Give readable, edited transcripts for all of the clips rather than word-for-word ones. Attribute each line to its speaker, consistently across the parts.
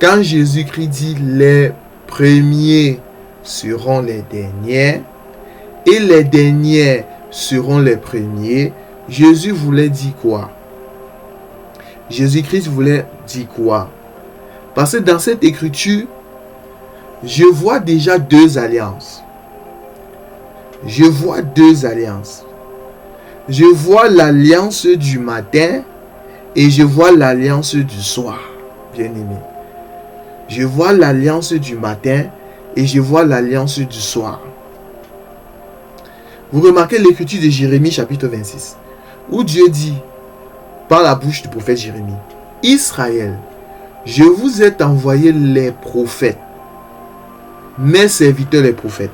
Speaker 1: Quand Jésus-Christ dit les premiers seront les derniers et les derniers seront les premiers, Jésus voulait dire quoi? Jésus-Christ voulait dire quoi? Parce que dans cette écriture, je vois déjà deux alliances. Je vois deux alliances. Je vois l'alliance du matin et je vois l'alliance du soir, bien-aimé. Je vois l'alliance du matin et je vois l'alliance du soir. Vous remarquez l'écriture de Jérémie chapitre 26, où Dieu dit, par la bouche du prophète Jérémie, Israël, je vous ai envoyé les prophètes, mes serviteurs les prophètes,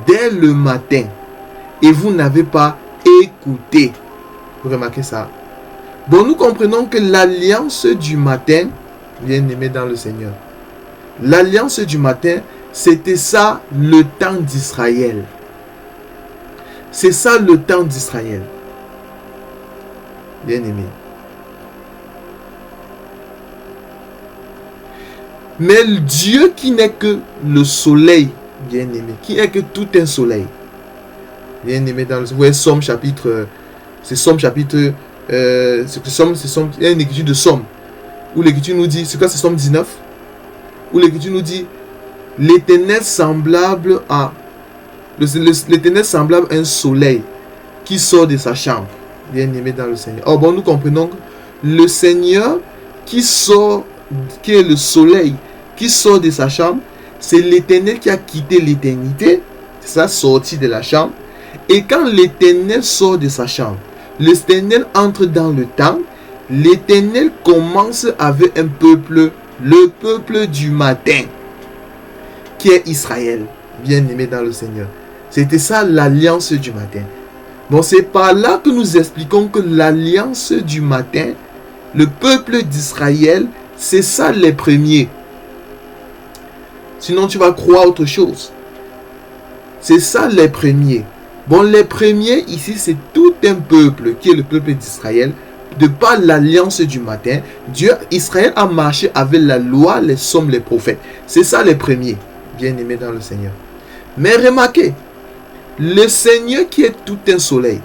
Speaker 1: dès le matin, et vous n'avez pas écouté. Vous remarquez ça? Bon, nous comprenons que l'alliance du matin, bien-aimé dans le Seigneur, l'alliance du matin, c'était ça le temps d'Israël. C'est ça le temps d'Israël. Bien-aimé. Mais Dieu qui n'est que le soleil, bien-aimé, qui est que tout un soleil. Bien-aimé dans le... Vous voyez, Somme chapitre... C'est Somme chapitre... c'est Somme, il y a une écriture de Somme. Où l'écriture nous dit... C'est quoi, c'est Somme 19? Où l'écriture nous dit... L'Éternel semblable à... L'Éternel semblable à un soleil qui sort de sa chambre. Bien-aimé dans le Seigneur. Oh bon, nous comprenons que le Seigneur qui sort... qui est le soleil qui sort de sa chambre, c'est l'Éternel qui a quitté l'éternité, c'est ça, sorti de la chambre. Et quand l'Éternel sort de sa chambre, l'Éternel entre dans le temps, l'Éternel commence avec un peuple, le peuple du matin, qui est Israël, bien-aimé dans le Seigneur. C'était ça l'alliance du matin. Bon, c'est par là que nous expliquons que l'alliance du matin, le peuple d'Israël, c'est ça les premiers. Sinon, tu vas croire autre chose. C'est ça les premiers. Bon, les premiers ici, c'est tout un peuple qui est le peuple d'Israël. De par l'alliance du matin, Israël a marché avec la loi, les sommes, les prophètes. C'est ça les premiers, bien-aimés dans le Seigneur. Mais remarquez, le Seigneur qui est tout un soleil,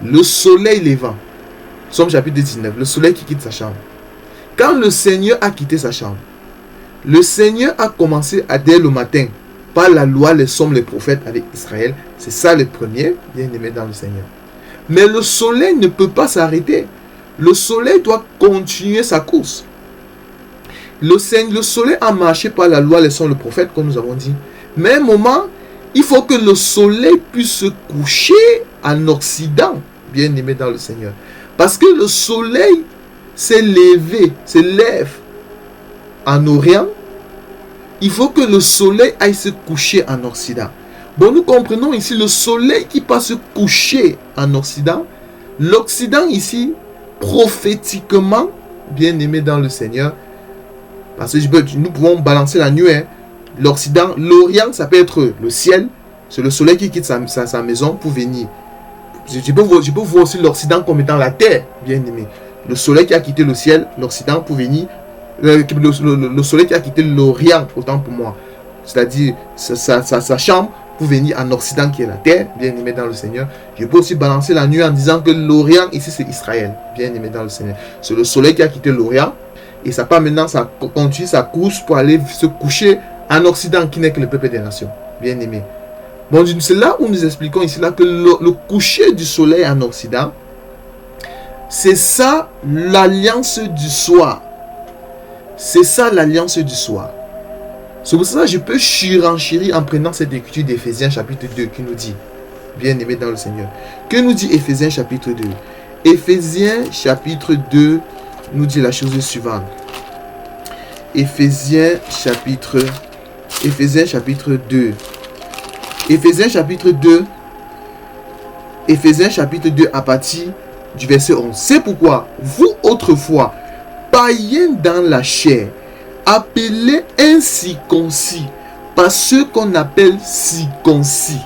Speaker 1: le soleil levant, Somme chapitre 19, le soleil qui quitte sa chambre. Quand le Seigneur a quitté sa chambre, le Seigneur a commencé à dès le matin, par la loi, les sommes, les prophètes avec Israël. C'est ça le premier, bien-aimé dans le Seigneur. Mais le soleil ne peut pas s'arrêter. Le soleil doit continuer sa course. Le soleil a marché par la loi, les sommes, les prophètes, comme nous avons dit. Mais à un moment, il faut que le soleil puisse se coucher en Occident, bien-aimé dans le Seigneur. Parce que le soleil s'est levé, se lève en Orient, il faut que le soleil aille se coucher en Occident. Bon, nous comprenons ici le soleil qui passe se coucher en Occident. L'Occident ici, prophétiquement, bien aimé dans le Seigneur, parce que nous pouvons balancer la nuit. L'Occident, l'Orient, ça peut être le ciel. C'est le soleil qui quitte sa maison pour venir. Je peux voir aussi l'Occident comme étant la terre, bien aimé. Le soleil qui a quitté le ciel, l'Occident, pour venir. Le soleil qui a quitté l'Orient, autant pour moi. C'est-à-dire sa chambre pour venir en Occident qui est la terre, bien aimé dans le Seigneur. Je peux aussi balancer la nuit en disant que l'Orient ici c'est Israël, bien aimé dans le Seigneur. C'est le soleil qui a quitté l'Orient et ça part maintenant, ça continue sa course pour aller se coucher en Occident qui n'est que le peuple des nations, bien aimé. Bon, c'est là où nous expliquons ici là que le coucher du soleil en Occident, c'est ça l'alliance du soir. C'est ça l'alliance du soir. C'est pour ça que je peux surenchérir en prenant cette écriture d'Éphésiens chapitre 2 qui nous dit, bien aimé dans le Seigneur, que nous dit Éphésiens chapitre 2. Éphésiens chapitre 2 nous dit la chose suivante. Éphésiens chapitre 2. Éphésiens chapitre 2. Éphésiens chapitre 2 à partir du verset 11. C'est pourquoi, vous autrefois, païens dans la chair, appelés incirconcis par ceux qu'on appelle circoncis.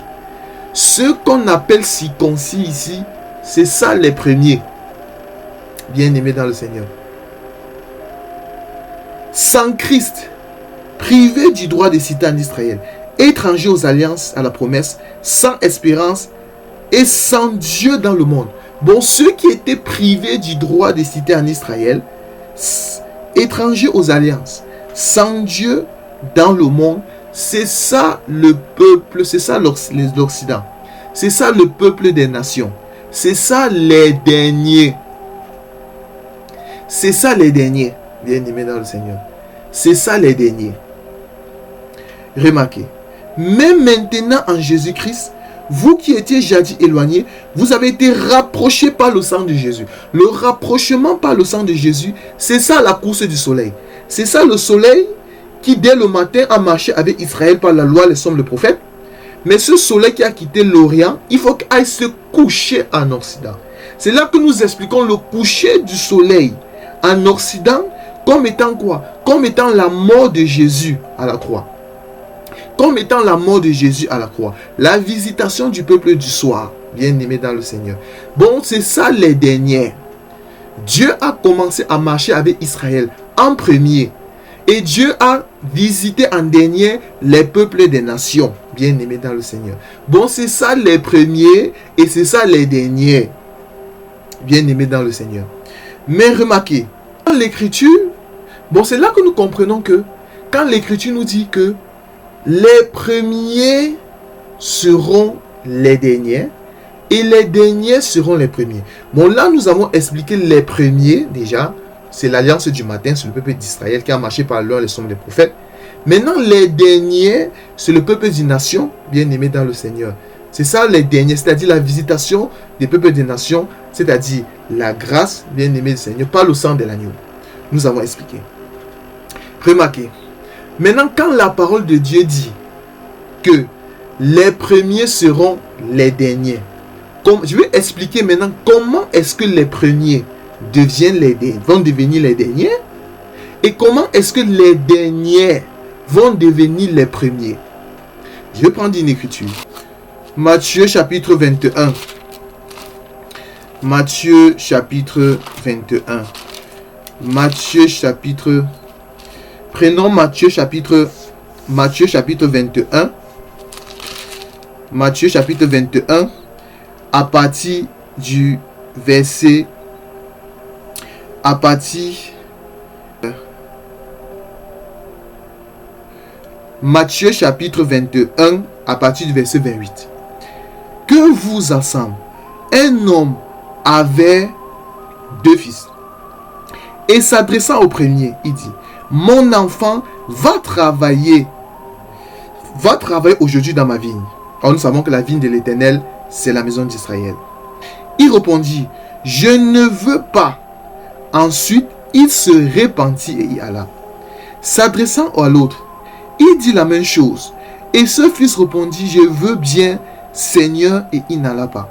Speaker 1: Ceux qu'on appelle circoncis ici, c'est ça les premiers. Bien aimés dans le Seigneur. Sans Christ, privés du droit de cité en Israël, étrangers aux alliances, à la promesse, sans espérance et sans Dieu dans le monde. Bon, ceux qui étaient privés du droit de cité en Israël, étrangers aux alliances, sans Dieu dans le monde, c'est ça le peuple, c'est ça l'Occident. C'est ça le peuple des nations. C'est ça les derniers. C'est ça les derniers, bien-aimés dans le Seigneur. C'est ça les derniers. Remarquez, même maintenant en Jésus-Christ, vous qui étiez jadis éloignés, vous avez été rapprochés par le sang de Jésus. Le rapprochement par le sang de Jésus, c'est ça la course du soleil. C'est ça le soleil qui dès le matin a marché avec Israël par la loi, les sommes, le prophète. Mais ce soleil qui a quitté l'Orient, il faut qu'il aille se coucher en Occident. C'est là que nous expliquons le coucher du soleil en Occident comme étant quoi? Comme étant la mort de Jésus à la croix. Comme étant la mort de Jésus à la croix. La visitation du peuple du soir, bien-aimé dans le Seigneur. Bon, c'est ça les derniers. Dieu a commencé à marcher avec Israël en premier. Et Dieu a visité en dernier les peuples des nations, bien-aimés dans le Seigneur. Bon, c'est ça les premiers et c'est ça les derniers, bien-aimés dans le Seigneur. Mais remarquez, dans l'écriture, bon, c'est là que nous comprenons que quand l'écriture nous dit que les premiers seront les derniers et les derniers seront les premiers. Bon, là, nous avons expliqué les premiers déjà. C'est l'alliance du matin, c'est le peuple d'Israël qui a marché par l'heure, les sommes des prophètes. Maintenant, les derniers, c'est le peuple des nations, bien-aimé dans le Seigneur. C'est ça les derniers, c'est-à-dire la visitation des peuples des nations, c'est-à-dire la grâce, bien-aimé du Seigneur, par le sang de l'agneau. Nous avons expliqué. Remarquez, maintenant, quand la parole de Dieu dit que les premiers seront les derniers, je vais expliquer maintenant comment est-ce que les premiers vont devenir les derniers et comment est-ce que les derniers vont devenir les premiers. Je vais prendre une écriture. Matthieu chapitre 21. Matthieu chapitre 21. Matthieu chapitre... Prenons Matthieu chapitre 21. Matthieu chapitre 21 à partir du verset... À partir... Matthieu chapitre 21 à partir du verset 28. Que vous ensemble, un homme avait 2 fils. Et s'adressant au premier, il dit: mon enfant va travailler aujourd'hui dans ma vigne. Or nous savons que la vigne de l'Éternel, c'est la maison d'Israël. Il répondit: je ne veux pas. Ensuite, il se repentit et y alla. S'adressant à l'autre, il dit la même chose. Et ce fils répondit: je veux bien, Seigneur, et il n'alla pas.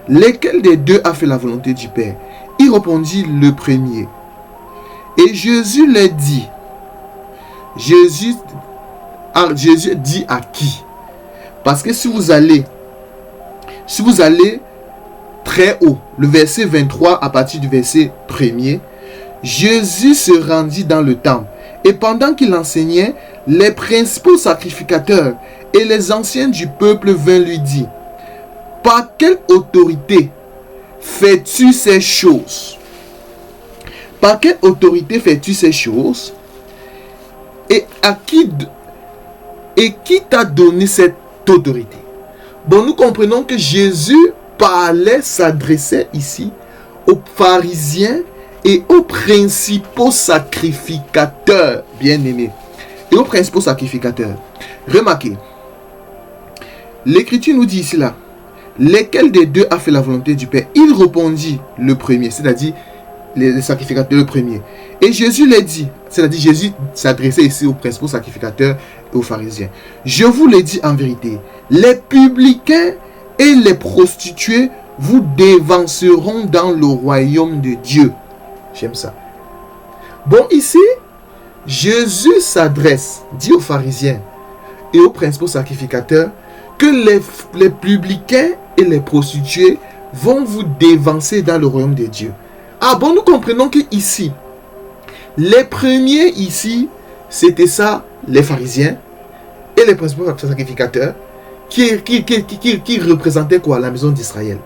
Speaker 1: Lequel des deux a fait la volonté du Père? Il répondit: le premier. Et Jésus leur dit, Jésus dit à qui? Parce que si vous allez très haut, le verset 23 à partir du verset 1er, Jésus se rendit dans le temple. Et pendant qu'il enseignait, les principaux sacrificateurs et les anciens du peuple vinrent lui dire: par quelle autorité fais-tu ces choses? Par quelle autorité fais-tu ces choses? Et qui t'a donné cette autorité? Bon, nous comprenons que Jésus s'adressait ici aux pharisiens et aux principaux sacrificateurs, bien-aimés. Et aux principaux sacrificateurs. Remarquez, l'écriture nous dit ici là, lequel des deux a fait la volonté du Père? Il répondit: le premier, c'est-à-dire les sacrificateurs, le premier. Et Jésus l'a dit, c'est-à-dire Jésus s'adressait ici aux principaux sacrificateurs et aux pharisiens: je vous le dis en vérité, les publicains et les prostituées vous dévanceront dans le royaume de Dieu. J'aime ça. Bon, ici, Jésus s'adresse, dit aux pharisiens et aux principaux sacrificateurs que les publicains et les prostituées vont vous dévancer dans le royaume de Dieu. Ah bon, nous comprenons que ici, Les premiers ici, c'était ça, les pharisiens et les principaux sacrificateurs qui représentaient quoi? La maison d'Israël.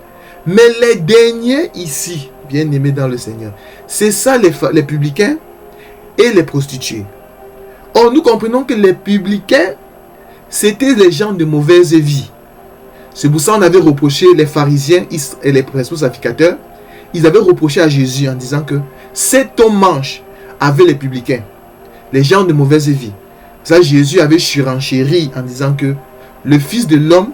Speaker 1: Mais les derniers ici, bien aimés dans le Seigneur, c'est ça les publicains et les prostituées. Or, nous comprenons que les publicains, c'était les gens de mauvaise vie. C'est pour ça qu'on avait reproché les pharisiens et les principaux sacrificateurs. Ils avaient reproché à Jésus en disant que cet homme mange avec les publicains, les gens de mauvaise vie. Ça, Jésus avait surenchéri en disant que le Fils de l'homme,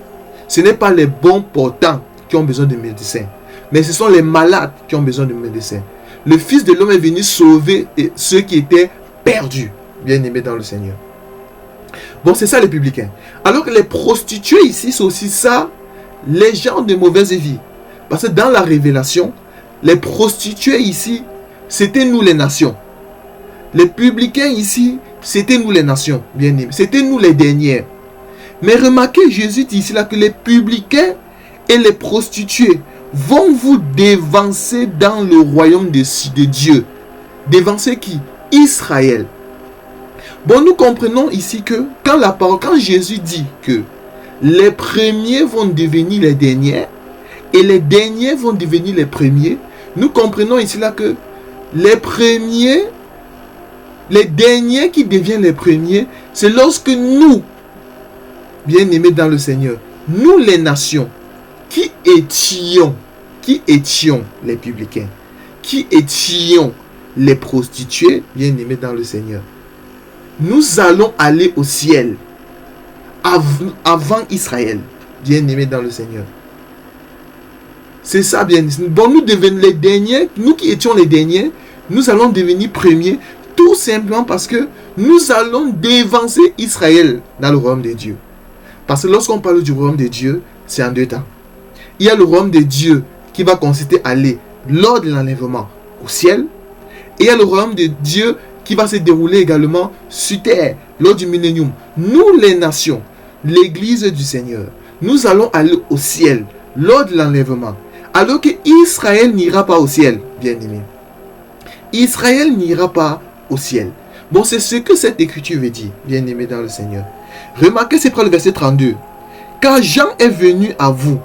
Speaker 1: ce n'est pas les bons portants qui ont besoin de médecins, mais ce sont les malades qui ont besoin de médecins. Le Fils de l'homme est venu sauver ceux qui étaient perdus, bien aimés dans le Seigneur. Bon, c'est ça les publicains. Alors que les prostituées ici, c'est aussi ça, les gens de mauvaise vie. Parce que dans la révélation, les prostituées ici, c'était nous les nations. Les publicains ici, c'était nous les nations, bien aimés. C'était nous les derniers. Mais remarquez, Jésus dit ici là que les publicains et les prostituées vont vous dévancer dans le royaume de Dieu. Dévancer qui? Israël. Bon, nous comprenons ici que quand Jésus dit que les premiers vont devenir les derniers et les derniers vont devenir les premiers, nous comprenons ici là que les derniers qui deviennent les premiers, c'est lorsque nous, bien aimés dans le Seigneur, nous les nations, qui étions les publicains, qui étions les prostituées, bien aimés dans le Seigneur, nous allons aller au ciel avant Israël, bien aimés dans le Seigneur. C'est ça, bien. Bon, nous devenons les derniers, nous qui étions les derniers, nous allons devenir premiers, tout simplement parce que nous allons dévancer Israël dans le royaume de Dieu. Parce que lorsqu'on parle du royaume de Dieu, c'est en deux temps. Il y a le royaume de Dieu qui va consister à aller lors de l'enlèvement au ciel. Et il y a le royaume de Dieu qui va se dérouler également sur terre lors du millénium. Nous les nations, l'église du Seigneur, nous allons aller au ciel lors de l'enlèvement. Alors que Israël n'ira pas au ciel, bien aimé. Israël n'ira pas au ciel. Bon, c'est ce que cette écriture veut dire, bien aimé dans le Seigneur. Remarquez, c'est pour le verset 32. Car Jean est venu à vous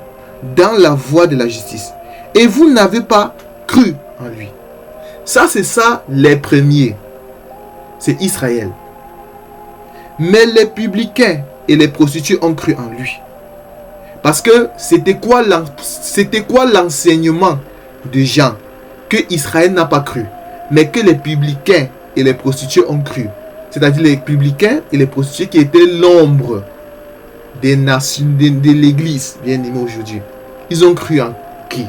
Speaker 1: dans la voie de la justice, et vous n'avez pas cru en lui. Ça, c'est ça, les premiers. C'est Israël. Mais les publicains et les prostituées ont cru en lui. Parce que c'était quoi l'enseignement de Jean? Que Israël n'a pas cru, mais que les publicains et les prostituées ont cru. C'est-à-dire les publicains et les prostituées qui étaient l'ombre des nations, de l'église, bien aimé aujourd'hui. Ils ont cru en qui?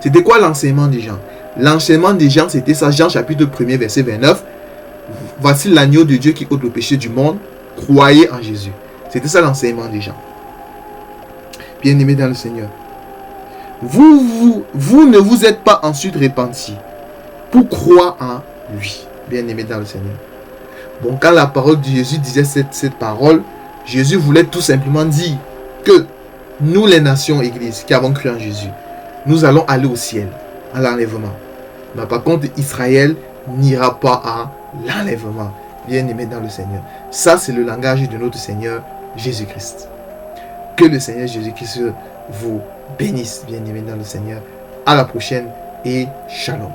Speaker 1: C'était quoi l'enseignement de Jean? L'enseignement de Jean, c'était ça, Jean chapitre 1er, verset 29. Voici l'agneau de Dieu qui ôte le péché du monde. Croyez en Jésus. C'était ça l'enseignement de Jean. Bien aimé dans le Seigneur. Vous ne vous êtes pas ensuite repentis pour croire en lui. Bien aimé dans le Seigneur. Bon, quand la parole de Jésus disait cette parole, Jésus voulait tout simplement dire que nous, les nations églises qui avons cru en Jésus, nous allons aller au ciel, à l'enlèvement. Mais par contre, Israël n'ira pas à l'enlèvement. Bien aimé dans le Seigneur. Ça, c'est le langage de notre Seigneur Jésus-Christ. Que le Seigneur Jésus-Christ vous bénisse, bien aimé dans le Seigneur. À la prochaine et shalom.